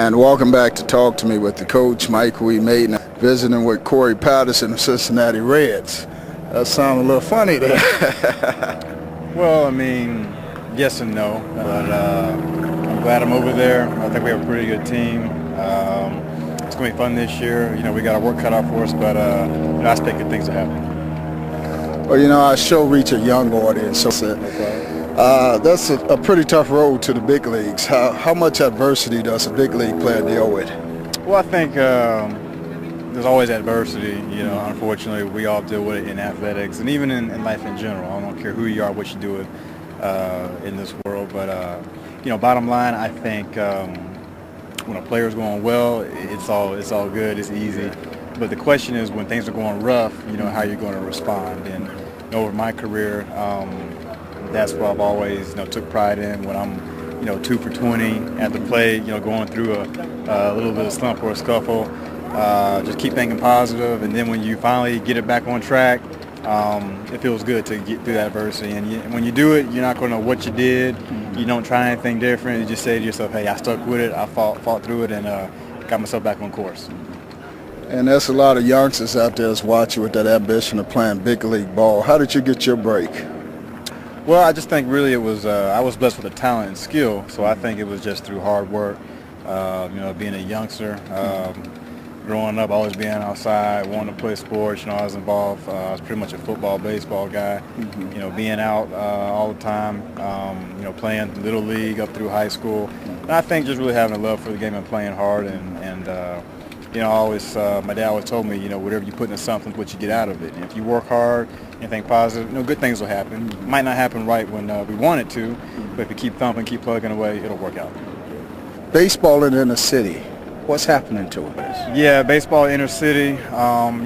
And welcome back to Talk to Me with the coach, Mayden, visiting with Corey Patterson of Cincinnati Reds. That sounded a little funny there. Well, I mean, yes and no, but I'm glad I'm over there. I think we have a pretty good team. It's going to be fun this year. You know, we got our work cut out for us, but I expect good things to happen. Well, you know, our show reaches a young audience, so that's a pretty tough road to the big leagues. How much adversity does a big league player deal with? Well, I think there's always adversity. You know, unfortunately, we all deal with it in athletics and even in life in general. I don't care who you are, what you do in this world. But, you know, bottom line, I think when a player's going well, it's all good, it's easy. But the question is when things are going rough, you know, how you're going to respond. And you know, over my career, that's what I've always, you know, took pride in. When I'm, you know, 2 for 20 at the plate, you know, going through a little bit of slump or a scuffle, just keep thinking positive. And then when you finally get it back on track, it feels good to get through that adversity. And when you do it, you're not going to know what you did. You don't try anything different. You just say to yourself, hey, I stuck with it. I fought through it and got myself back on course. And there's a lot of youngsters out there that's watching with that ambition of playing big league ball. How did you get your break? Well, I just think really it was I was blessed with the talent and skill, so I think it was just through hard work. You know, being a youngster, growing up, always being outside, wanting to play sports. You know, I was involved. I was pretty much a football, baseball guy. You know, being out all the time. You know, playing little league up through high school. And I think just really having a love for the game and playing hard and you know, I always, my dad always told me, you know, whatever you put into something, what you get out of it. And if you work hard and think positive, you know, good things will happen. It might not happen right when we want it to, but if you keep thumping, keep plugging away, it'll work out. Baseball in the inner city, what's happening to it? Yeah, baseball inner city,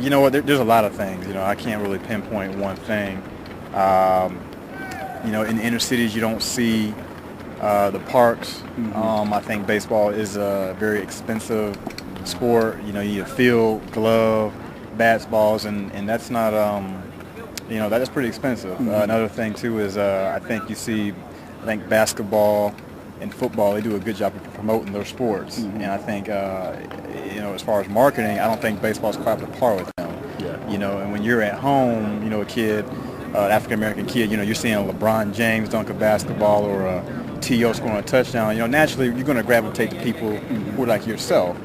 you know what, there's a lot of things. You know, I can't really pinpoint one thing. You know, in the inner cities, you don't see the parks. I think baseball is a very expensive sport. You know, you need a field, glove, bats, balls, and that's not, you know, that's pretty expensive. Another thing too is I think you see, I think basketball and football, they do a good job of promoting their sports. And I think, you know, as far as marketing, I don't think baseball's quite up to par with them. You know, and when you're at home, you know, a kid, an African-American kid, you know, you're seeing a LeBron James dunk a basketball or a T.O. scoring a touchdown, you know, naturally you're going to gravitate to people who are like yourself.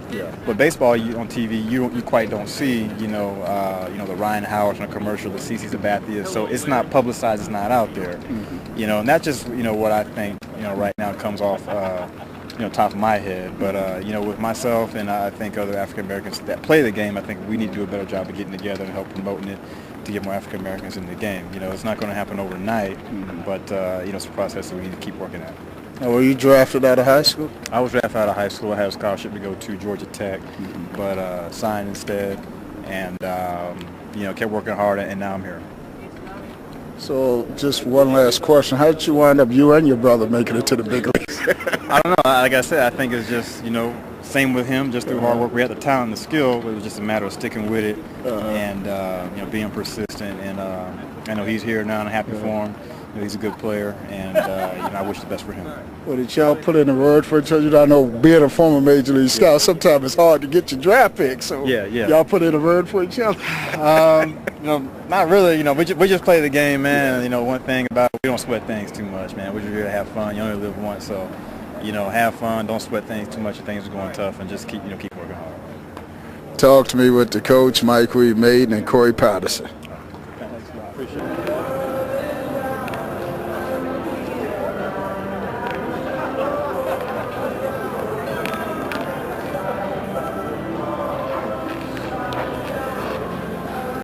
But baseball, on TV, you quite don't see, you know, the Ryan Howard in a commercial, the CC Sabathia. So it's not publicized, it's not out there. You know, and that's just, you know, what I think, you know, right now comes off, you know, top of my head. But, you know, with myself and I think other African Americans that play the game, I think we need to do a better job of getting together and help promoting it to get more African Americans in the game. You know, it's not going to happen overnight, but, you know, it's a process that we need to keep working at. Now, were you drafted out of high school? I was drafted out of high school. I had a scholarship to go to Georgia Tech, but signed instead, and you know, kept working hard, and now I'm here. So, just one last question: how did you wind up, you and your brother, making it to the big leagues? I don't know. Like I said, I think it's just, you know, same with him, just through hard work. We had the talent and the skill, but it was just a matter of sticking with it and you know, being persistent. And I know he's here now, and I'm happy for him. He's a good player, and you know, I wish the best for him. Well, did y'all put in a word for each other? I know being a former Major League scout, sometimes it's hard to get your draft pick. So y'all put in a word for each other? You know, not really. You know, we just play the game, man. You know, one thing about it, we don't sweat things too much, man. We're just here to have fun. You only live once, so you know, have fun. Don't sweat things too much if things are going tough, and just keep working hard. Talk to me with the coach, Mayden, and Corey Patterson.